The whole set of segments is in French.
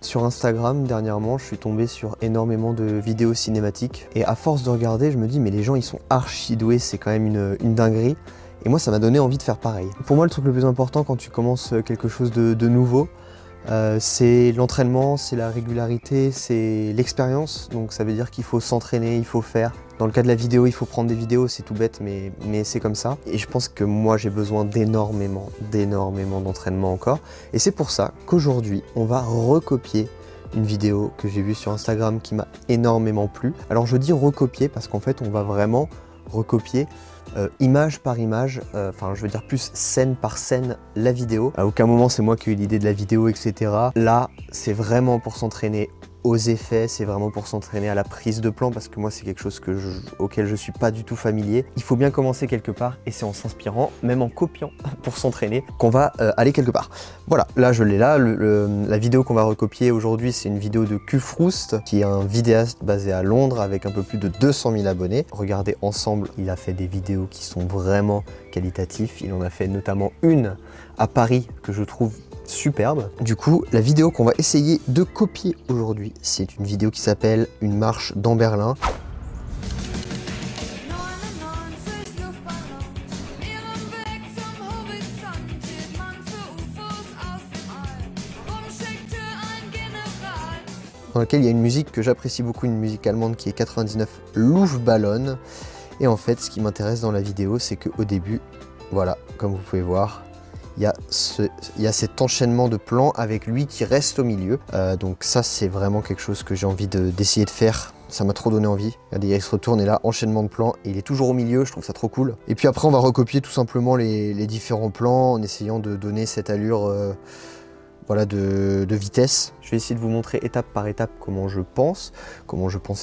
Sur Instagram, dernièrement, je suis tombé sur énormément de vidéos cinématiques. Et à force de regarder, je me dis, mais les gens, ils sont archi doués, c'est quand même une dinguerie. Et moi, ça m'a donné envie de faire pareil. Pour moi, le truc le plus important quand tu commences quelque chose de nouveau, c'est l'entraînement, c'est la régularité, c'est l'expérience. Donc ça veut dire qu'il faut s'entraîner, il faut faire. Dans le cas de la vidéo, il faut prendre des vidéos, c'est tout bête, mais c'est comme ça. Et je pense que moi, j'ai besoin d'énormément d'entraînement encore. Et c'est pour ça qu'aujourd'hui, on va recopier une vidéo que j'ai vue sur Instagram qui m'a énormément plu. Alors je dis recopier parce qu'en fait, on va vraiment recopier image par image, enfin je veux dire plus scène par scène la vidéo. À aucun moment c'est moi qui ai eu l'idée de la vidéo, etc. Là, c'est vraiment pour s'entraîner aux effets, c'est vraiment pour s'entraîner à la prise de plan parce que moi c'est quelque chose auquel je suis pas du tout familier. Il faut bien commencer quelque part et c'est en s'inspirant, même en copiant pour s'entraîner, qu'on va aller quelque part. Voilà, là je l'ai là, la vidéo qu'on va recopier aujourd'hui c'est une vidéo de Q-Froust qui est un vidéaste basé à Londres avec un peu plus de 200 000 abonnés. Regardez ensemble, il a fait des vidéos qui sont vraiment qualitatives, il en a fait notamment une à Paris que je trouve superbe. Du coup, la vidéo qu'on va essayer de copier aujourd'hui, c'est une vidéo qui s'appelle Une marche dans Berlin. Dans laquelle il y a une musique que j'apprécie beaucoup, une musique allemande qui est 99 Luftballon. Et en fait, ce qui m'intéresse dans la vidéo, c'est qu'au début, voilà, comme vous pouvez voir, il y a cet enchaînement de plans avec lui qui reste au milieu. Donc ça, c'est vraiment quelque chose que j'ai envie d'essayer de faire. Ça m'a trop donné envie. Regardez, il se retourne et là, enchaînement de plans. Et il est toujours au milieu, je trouve ça trop cool. Et puis après, on va recopier tout simplement les différents plans en essayant de donner cette allure voilà, de vitesse. Je vais essayer de vous montrer étape par étape comment je pense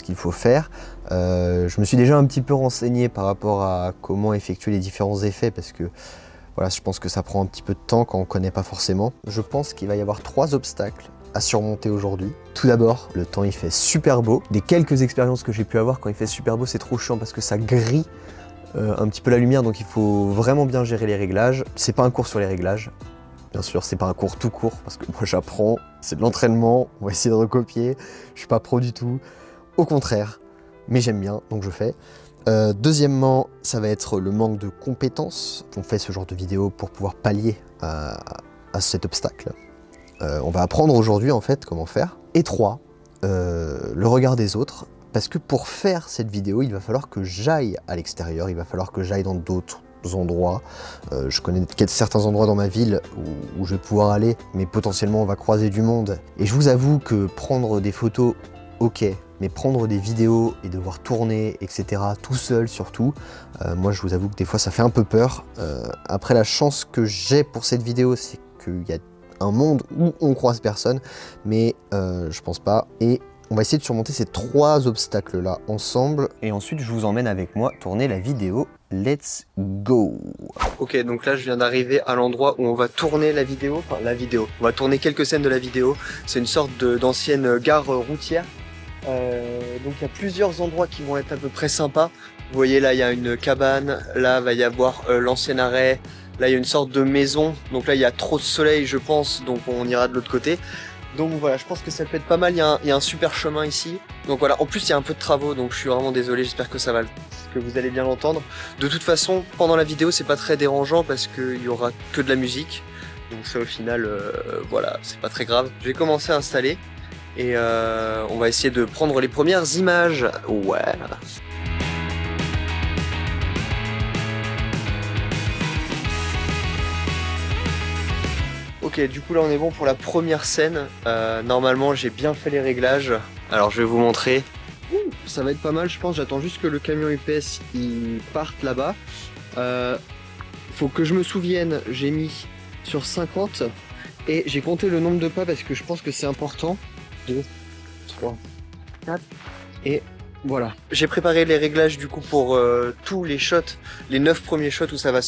qu'il faut faire. Je me suis déjà un petit peu renseigné par rapport à comment effectuer les différents effets parce que voilà, je pense que ça prend un petit peu de temps quand on ne connaît pas forcément. Je pense qu'il va y avoir 3 obstacles à surmonter aujourd'hui. Tout d'abord, le temps il fait super beau. Des quelques expériences que j'ai pu avoir, quand il fait super beau, c'est trop chiant parce que ça grille un petit peu la lumière, donc il faut vraiment bien gérer les réglages. C'est pas un cours sur les réglages, bien sûr, c'est pas un cours tout court parce que moi j'apprends, c'est de l'entraînement, on va essayer de recopier. Je suis pas pro du tout, au contraire, mais j'aime bien, donc je fais. Deuxièmement, ça va être le manque de compétences. On fait ce genre de vidéo pour pouvoir pallier à cet obstacle. On va apprendre aujourd'hui en fait comment faire. Et 3, le regard des autres. Parce que pour faire cette vidéo, il va falloir que j'aille à l'extérieur, il va falloir que j'aille dans d'autres endroits. Je connais certains endroits dans ma ville où je vais pouvoir aller, mais potentiellement on va croiser du monde. Et je vous avoue que prendre des photos, ok, mais prendre des vidéos et devoir tourner, etc., tout seul surtout, moi je vous avoue que des fois ça fait un peu peur. Après, la chance que j'ai pour cette vidéo, c'est qu'il y a un monde où on croise personne, mais je pense pas. Et on va essayer de surmonter ces 3 obstacles-là ensemble. Et ensuite, je vous emmène avec moi tourner la vidéo. Let's go! Ok, donc là, je viens d'arriver à l'endroit où on va tourner la vidéo. Enfin, la vidéo. On va tourner quelques scènes de la vidéo. C'est une sorte d'ancienne gare routière. Donc il y a plusieurs endroits qui vont être à peu près sympas. Vous voyez là il y a une cabane, là va y avoir l'ancien arrêt, là il y a une sorte de maison, donc là il y a trop de soleil je pense, donc on ira de l'autre côté. Donc voilà, je pense que ça peut être pas mal, il y a un super chemin ici. Donc voilà, en plus il y a un peu de travaux, donc je suis vraiment désolé, j'espère que que vous allez bien l'entendre. De toute façon, pendant la vidéo c'est pas très dérangeant parce qu'il y aura que de la musique. Donc ça au final, voilà, c'est pas très grave. Je vais commencer à installer. Et on va essayer de prendre les premières images. Ouais. Ok, du coup là on est bon pour la première scène. Normalement j'ai bien fait les réglages. Alors je vais vous montrer. Ça va être pas mal je pense, j'attends juste que le camion UPS il parte là-bas. Faut que je me souvienne, j'ai mis sur 50 et j'ai compté le nombre de pas parce que je pense que c'est important. 2, 3, 4 et voilà. J'ai préparé les réglages du coup pour tous les shots, les 9 premiers shots où ça va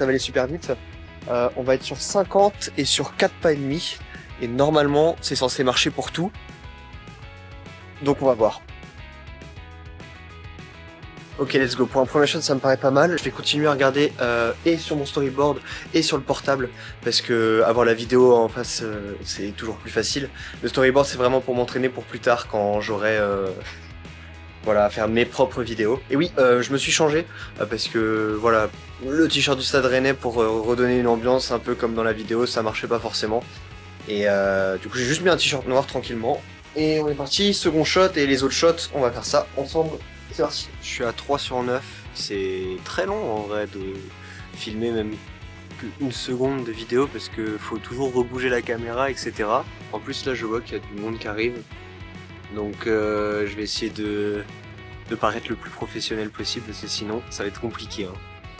aller super vite. On va être sur 50 et sur 4 pas et demi. Et normalement c'est censé marcher pour tout. Donc on va voir. Ok, let's go. Pour un premier shot, ça me paraît pas mal. Je vais continuer à regarder et sur mon storyboard et sur le portable parce que avoir la vidéo en face, c'est toujours plus facile. Le storyboard, c'est vraiment pour m'entraîner pour plus tard quand j'aurai voilà, à faire mes propres vidéos. Et oui, je me suis changé parce que voilà, le t-shirt du Stade Rennais pour redonner une ambiance un peu comme dans la vidéo, ça marchait pas forcément. Et du coup, j'ai juste mis un t-shirt noir tranquillement. Et on est parti, second shot et les autres shots, on va faire ça ensemble. C'est parti. Je suis à 3 sur 9. C'est très long en vrai de filmer même qu'une seconde de vidéo parce que faut toujours rebouger la caméra, etc. En plus là je vois qu'il y a du monde qui arrive. Donc je vais essayer de paraître le plus professionnel possible parce que sinon ça va être compliqué. Hein.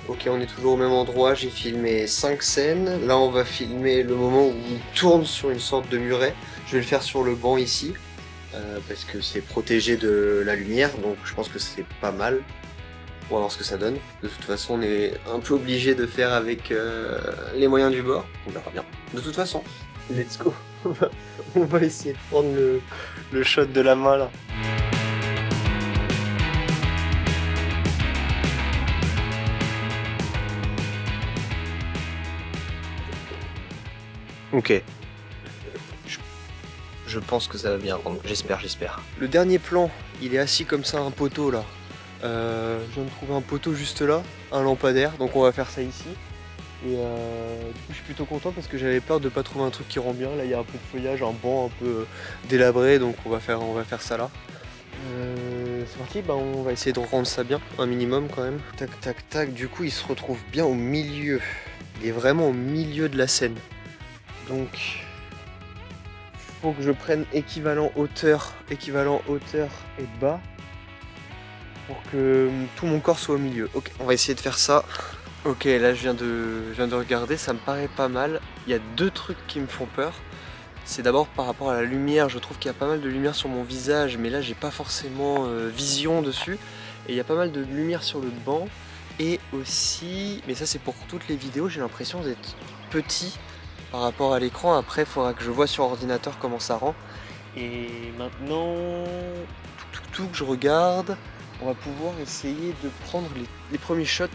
Ok, on est toujours au même endroit, j'ai filmé 5 scènes. Là on va filmer le moment où il tourne sur une sorte de muret. Je vais le faire sur le banc ici. Parce que c'est protégé de la lumière, donc je pense que c'est pas mal. On va voir ce que ça donne. De toute façon, on est un peu obligé de faire avec les moyens du bord. On verra bien. De toute façon, let's go. On va essayer de prendre le shot de la main là. Ok. Je pense que ça va bien rendre, j'espère. Le dernier plan, il est assis comme ça, un poteau là. Je viens de trouver un poteau juste là, un lampadaire, donc on va faire ça ici. Et du coup je suis plutôt content parce que j'avais peur de pas trouver un truc qui rend bien. Là il y a un peu de feuillage, un banc un peu délabré, donc on va faire ça là. C'est parti, bah on va essayer de rendre ça bien, un minimum quand même. Tac tac tac, du coup il se retrouve bien au milieu. Il est vraiment au milieu de la scène. Donc faut que je prenne équivalent hauteur et bas pour que tout mon corps soit au milieu. Ok, on va essayer de faire ça. Ok, là je viens de regarder, ça me paraît pas mal. Il y a deux trucs qui me font peur. C'est d'abord par rapport à la lumière, je trouve qu'il y a pas mal de lumière sur mon visage, mais là j'ai pas forcément vision dessus. Et il y a pas mal de lumière sur le banc. Et aussi, mais ça c'est pour toutes les vidéos, j'ai l'impression d'être petit par rapport à l'écran. Après il faudra que je vois sur ordinateur comment ça rend. Et maintenant, tout que je regarde, on va pouvoir essayer de prendre les premiers shots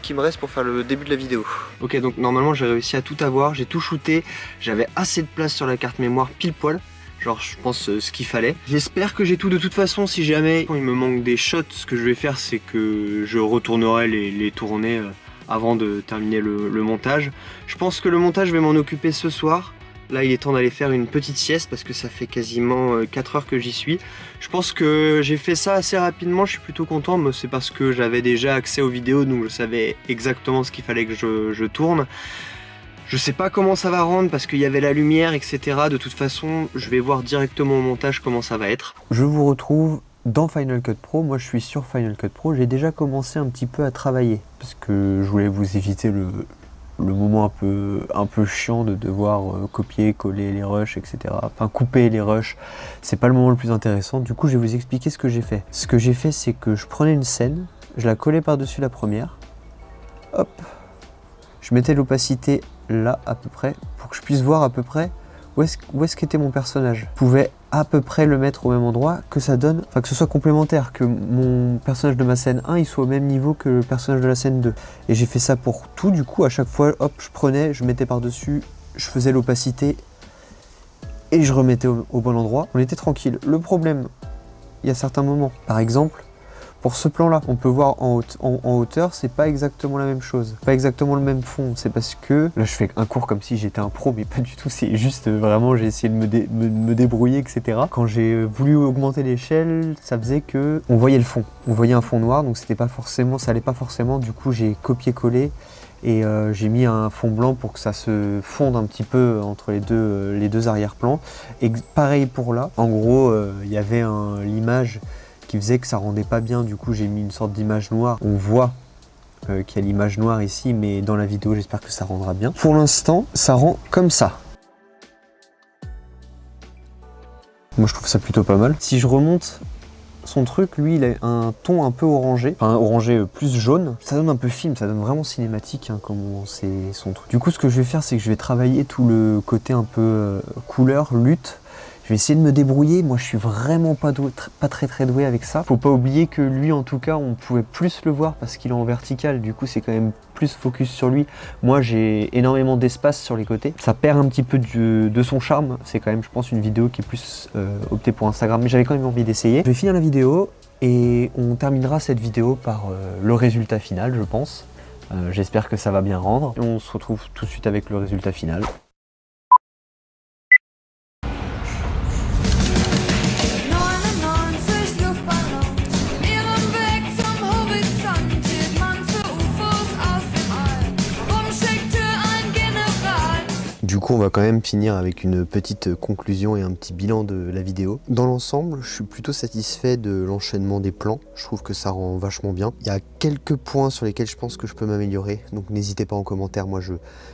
qu'il me reste pour faire le début de la vidéo. Ok, donc normalement j'ai réussi à tout avoir, j'ai tout shooté, j'avais assez de place sur la carte mémoire pile poil. Genre je pense ce qu'il fallait. J'espère que j'ai tout de toute façon. Si jamais il me manque des shots, ce que je vais faire c'est que je retournerai les tourner avant de terminer le montage. Je pense que le montage je vais m'en occuper ce soir. Là il est temps d'aller faire une petite sieste parce que ça fait quasiment 4 heures que j'y suis. Je pense que j'ai fait ça assez rapidement, je suis plutôt content, mais c'est parce que j'avais déjà accès aux vidéos donc je savais exactement ce qu'il fallait que je tourne. Je sais pas comment ça va rendre parce qu'il y avait la lumière, etc. De toute façon, je vais voir directement au montage comment ça va être. Je vous retrouve dans Final Cut Pro. Moi, je suis sur Final Cut Pro. J'ai déjà commencé un petit peu à travailler parce que je voulais vous éviter le moment un peu chiant de devoir copier, coller les rushs, etc. Enfin, couper les rushs. C'est pas le moment le plus intéressant. Du coup, je vais vous expliquer ce que j'ai fait. Ce que j'ai fait, c'est que je prenais une scène, je la collais par-dessus la première. Hop. Je mettais l'opacité là à peu près pour que je puisse voir à peu près où est-ce qu'était mon personnage. Je pouvais à peu près le mettre au même endroit, que ça donne, enfin que ce soit complémentaire, que mon personnage de ma scène 1 il soit au même niveau que le personnage de la scène 2. Et j'ai fait ça pour tout, du coup à chaque fois hop je prenais, je mettais par dessus, je faisais l'opacité et je remettais au bon endroit. On était tranquille. Le problème, il y a certains moments, par exemple pour ce plan-là, on peut voir en hauteur, c'est pas exactement la même chose, pas exactement le même fond. C'est parce que, là je fais un cours comme si j'étais un pro, mais pas du tout, c'est juste vraiment j'ai essayé de me débrouiller, etc. Quand j'ai voulu augmenter l'échelle, ça faisait que on voyait le fond, on voyait un fond noir, donc c'était pas forcément, ça allait pas forcément, du coup j'ai copié-collé et j'ai mis un fond blanc pour que ça se fonde un petit peu entre les deux arrière-plans. Et pareil pour là, en gros il y avait l'image qui faisait que ça rendait pas bien, du coup j'ai mis une sorte d'image noire. On voit qu'il y a l'image noire ici, mais dans la vidéo j'espère que ça rendra bien. Pour l'instant ça rend comme ça. Moi je trouve ça plutôt pas mal. Si je remonte son truc, lui il a un ton un peu orangé, enfin orangé plus jaune. Ça donne un peu film, ça donne vraiment cinématique hein, comment c'est son truc. Du coup ce que je vais faire c'est que je vais travailler tout le côté un peu couleur, lutte. Je vais essayer de me débrouiller. Moi, je suis vraiment pas très doué avec ça. Faut pas oublier que lui, en tout cas, on pouvait plus le voir parce qu'il est en vertical. Du coup, c'est quand même plus focus sur lui. Moi, j'ai énormément d'espace sur les côtés. Ça perd un petit peu de son charme. C'est quand même, je pense, une vidéo qui est plus optée pour Instagram. Mais j'avais quand même envie d'essayer. Je vais finir la vidéo et on terminera cette vidéo par le résultat final, je pense. J'espère que ça va bien rendre. Et on se retrouve tout de suite avec le résultat final. Du coup, on va quand même finir avec une petite conclusion et un petit bilan de la vidéo. Dans l'ensemble, je suis plutôt satisfait de l'enchaînement des plans. Je trouve que ça rend vachement bien. Il y a quelques points sur lesquels je pense que je peux m'améliorer. Donc n'hésitez pas en commentaire. Moi,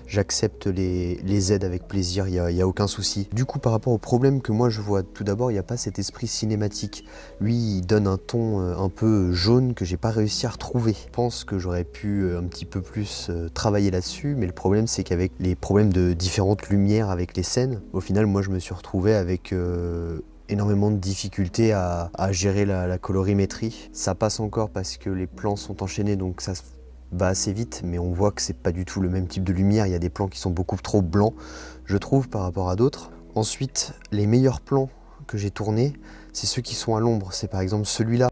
j'accepte les aides avec plaisir. Il y a aucun souci. Du coup, par rapport au problème que moi je vois, tout d'abord, il n'y a pas cet esprit cinématique. Lui, il donne un ton un peu jaune que j'ai pas réussi à retrouver. Je pense que j'aurais pu un petit peu plus travailler là-dessus. Mais le problème, c'est qu'avec les problèmes de différentes lumières avec les scènes, au final, moi, je me suis retrouvé avec énormément de difficultés à gérer la colorimétrie. Ça passe encore parce que les plans sont enchaînés, donc ça va assez vite, mais on voit que c'est pas du tout le même type de lumière. Il y a des plans qui sont beaucoup trop blancs, je trouve, par rapport à d'autres. Ensuite, les meilleurs plans que j'ai tournés, c'est ceux qui sont à l'ombre. C'est par exemple celui-là.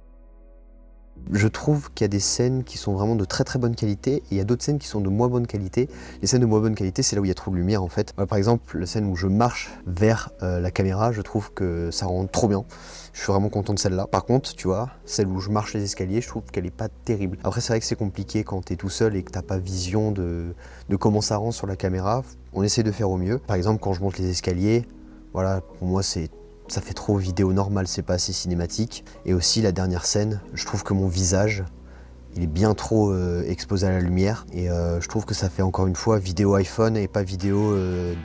Je trouve qu'il y a des scènes qui sont vraiment de très très bonne qualité et il y a d'autres scènes qui sont de moins bonne qualité. Les scènes de moins bonne qualité, c'est là où il y a trop de lumière en fait. Par exemple, la scène où je marche vers la caméra, je trouve que ça rend trop bien. Je suis vraiment content de celle-là. Par contre, tu vois, celle où je marche les escaliers, je trouve qu'elle est pas terrible. Après, c'est vrai que c'est compliqué quand t'es tout seul et que t'as pas vision de comment ça rend sur la caméra. On essaie de faire au mieux. Par exemple, quand je monte les escaliers, voilà, pour moi ça fait trop vidéo normale, c'est pas assez cinématique. Et aussi la dernière scène, je trouve que mon visage, il est bien trop exposé à la lumière. Et je trouve que ça fait encore une fois vidéo iPhone et pas vidéo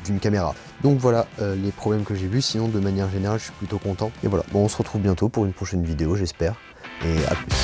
d'une caméra. Donc voilà les problèmes que j'ai vus. Sinon de manière générale, je suis plutôt content. Et voilà, bon, on se retrouve bientôt pour une prochaine vidéo, j'espère. Et à plus.